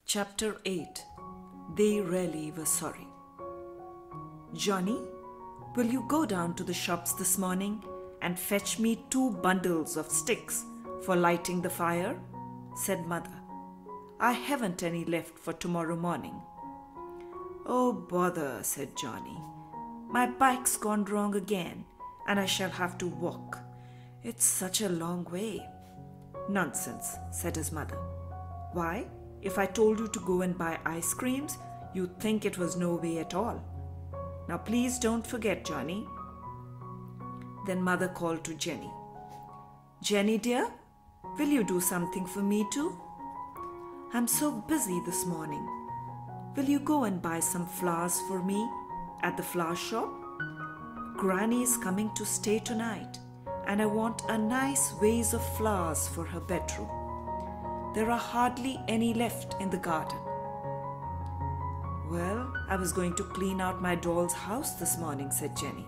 Chapter 8. They Really Were Sorry. Johnny, will you go down to the shops this morning and fetch me 2 bundles of sticks for lighting the fire? Said Mother. I haven't any left for tomorrow morning. Oh, bother, said Johnny. My bike's gone wrong again and I shall have to walk. It's such a long way. Nonsense, said his mother. Why? If I told you to go and buy ice creams, you'd think it was no way at all. Now please don't forget, Johnny. Then Mother called to Jenny. Jenny dear, will you do something for me too? I'm so busy this morning. Will you go and buy some flowers for me at the flower shop? Granny is coming to stay tonight and I want a nice vase of flowers for her bedroom. There are hardly any left in the garden. Well, I was going to clean out my doll's house this morning, said Jenny.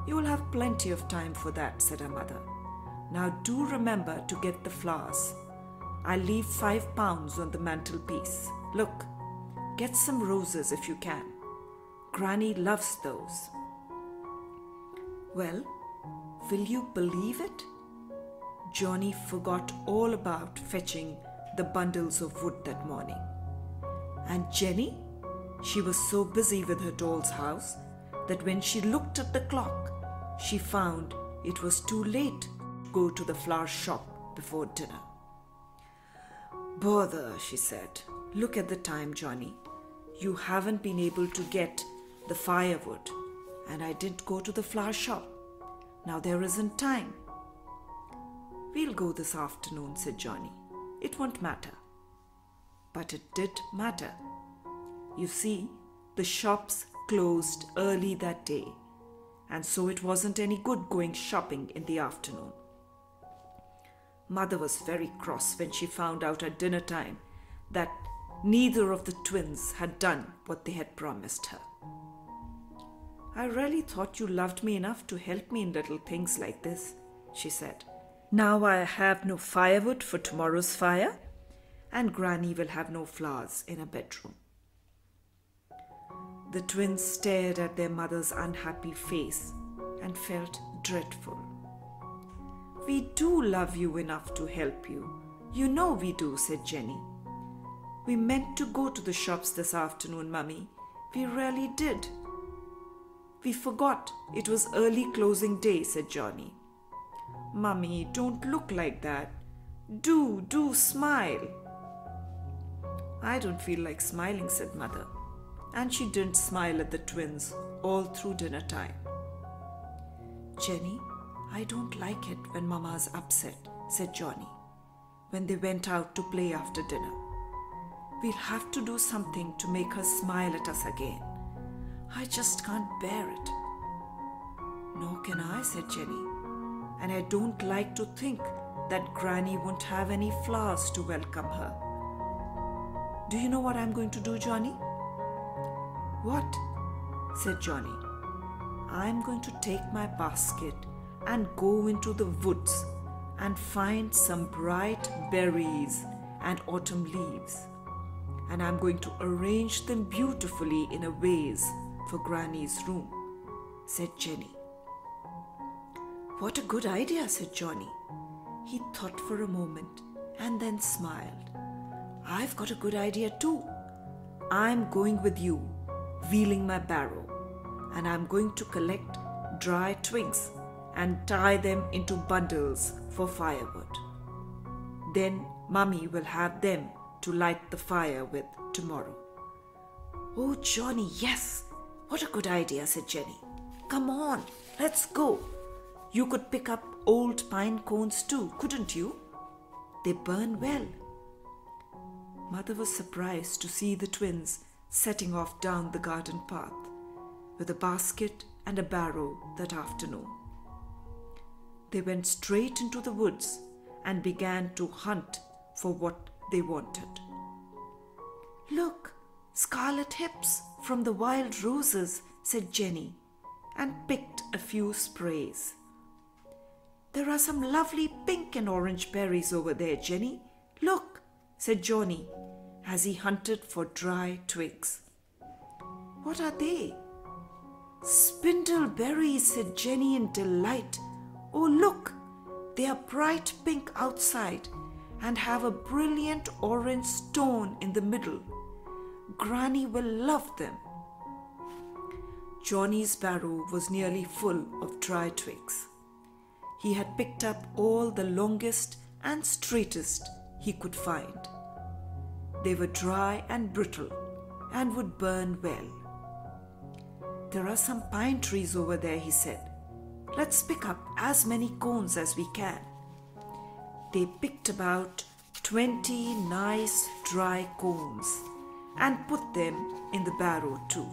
You will have plenty of time for that, said her mother. Now do remember to get the flowers. I'll leave 5 pounds on the mantelpiece. Look, get some roses if you can. Granny loves those. Well, will you believe it? Johnny forgot all about fetching the bundles of wood that morning. And Jenny, she was so busy with her doll's house that when she looked at the clock, she found it was too late to go to the flower shop before dinner. Bother, she said. Look at the time, Johnny. You haven't been able to get the firewood, and I didn't go to the flower shop. Now there isn't time. We'll go this afternoon, said Johnny. It won't matter. But it did matter. You see, the shops closed early that day, and so it wasn't any good going shopping in the afternoon. Mother was very cross when she found out at dinner time that neither of the twins had done what they had promised her. I really thought you loved me enough to help me in little things like this, she said. Now I have no firewood for tomorrow's fire, and Granny will have no flowers in her bedroom. The twins stared at their mother's unhappy face and felt dreadful. We do love you enough to help you. You know we do, said Jenny. We meant to go to the shops this afternoon, Mummy. We really did. We forgot it was early closing day, said Johnny. Mummy, don't look like that. Do smile. I don't feel like smiling, said Mother. And she didn't smile at the twins all through dinner time. Jenny, I don't like it when Mama's upset, said Johnny, when they went out to play after dinner. We'll have to do something to make her smile at us again. I just can't bear it. Nor can I, said Jenny. And I don't like to think that Granny won't have any flowers to welcome her. Do you know what I'm going to do, Johnny? What? Said Johnny. I'm going to take my basket and go into the woods and find some bright berries and autumn leaves. And I'm going to arrange them beautifully in a vase for Granny's room, said Jenny. What a good idea, said Johnny. He thought for a moment and then smiled. I've got a good idea too. I'm going with you, wheeling my barrow, and I'm going to collect dry twigs and tie them into bundles for firewood. Then Mummy will have them to light the fire with tomorrow. Oh, Johnny, yes! What a good idea, said Jenny. Come on, let's go. You could pick up old pine cones too, couldn't you? They burn well. Mother was surprised to see the twins setting off down the garden path with a basket and a barrow that afternoon. They went straight into the woods and began to hunt for what they wanted. Look, scarlet hips from the wild roses, said Jenny, and picked a few sprays. There are some lovely pink and orange berries over there, Jenny. Look, said Johnny, as he hunted for dry twigs. "What are they?" "Spindleberries," said Jenny in delight. "Oh, look, they are bright pink outside and have a brilliant orange stone in the middle. Granny will love them." Johnny's barrow was nearly full of dry twigs. He had picked up all the longest and straightest he could find. They were dry and brittle and would burn well. "There are some pine trees over there," he said. "Let's pick up as many cones as we can." They picked about 20 nice dry cones and put them in the barrow too.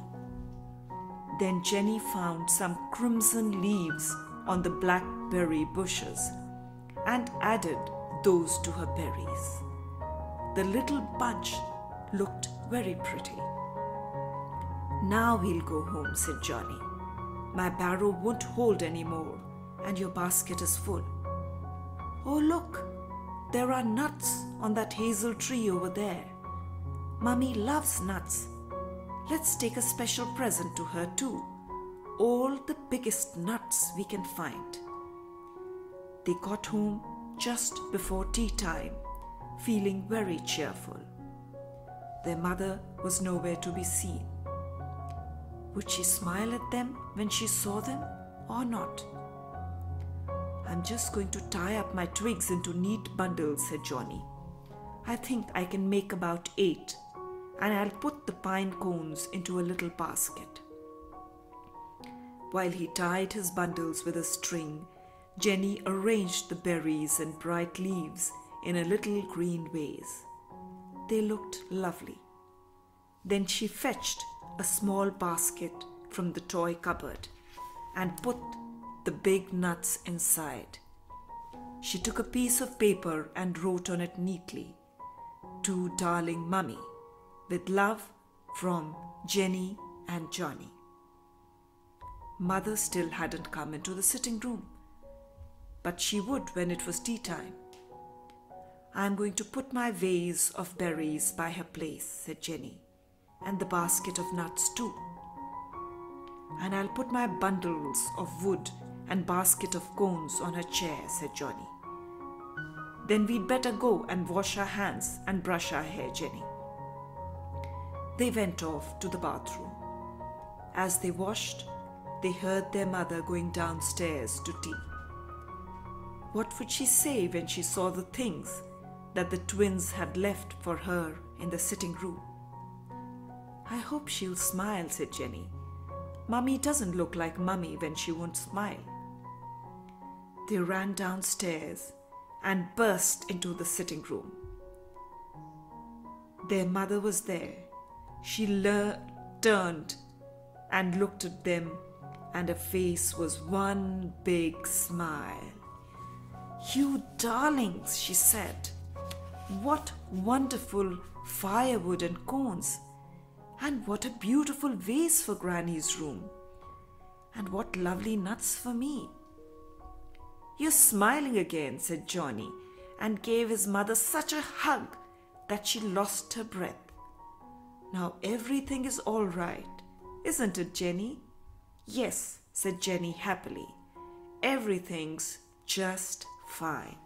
Then Jenny found some crimson leaves on the blackberry bushes and added those to her berries. The little bunch looked very pretty. "Now we'll go home," said Johnny. "My barrow won't hold any more, and your basket is full. Oh, look, there are nuts on that hazel tree over there. Mummy loves nuts. Let's take a special present to her too. All the biggest nuts we can find." They got home just before tea time, feeling very cheerful. Their mother was nowhere to be seen. Would she smile at them when she saw them or not? "I'm just going to tie up my twigs into neat bundles," said Johnny. "I think I can make about 8, and I'll put the pine cones into a little basket." While he tied his bundles with a string, Jenny arranged the berries and bright leaves in a little green vase. They looked lovely. Then she fetched a small basket from the toy cupboard and put the big nuts inside. She took a piece of paper and wrote on it neatly, "To darling Mummy, with love from Jenny and Johnny." Mother still hadn't come into the sitting room, but she would when it was tea time. "I'm going to put my vase of berries by her place," said Jenny, "and the basket of nuts too. And I'll put my bundles of wood and basket of cones on her chair," said Johnny. "Then we'd better go and wash our hands and brush our hair, Jenny." They went off to the bathroom. As they washed, they heard their mother going downstairs to tea. What would she say when she saw the things that the twins had left for her in the sitting room? "I hope she'll smile," said Jenny. "Mummy doesn't look like Mummy when she won't smile." They ran downstairs and burst into the sitting room. Their mother was there. She turned and looked at them, and her face was one big smile. "You darlings," she said. "What wonderful firewood and cones! And what a beautiful vase for Granny's room! And what lovely nuts for me!" "You're smiling again," said Johnny, and gave his mother such a hug that she lost her breath. "Now everything is all right, isn't it, Jenny?" "Yes," said Jenny happily. "Everything's just fine."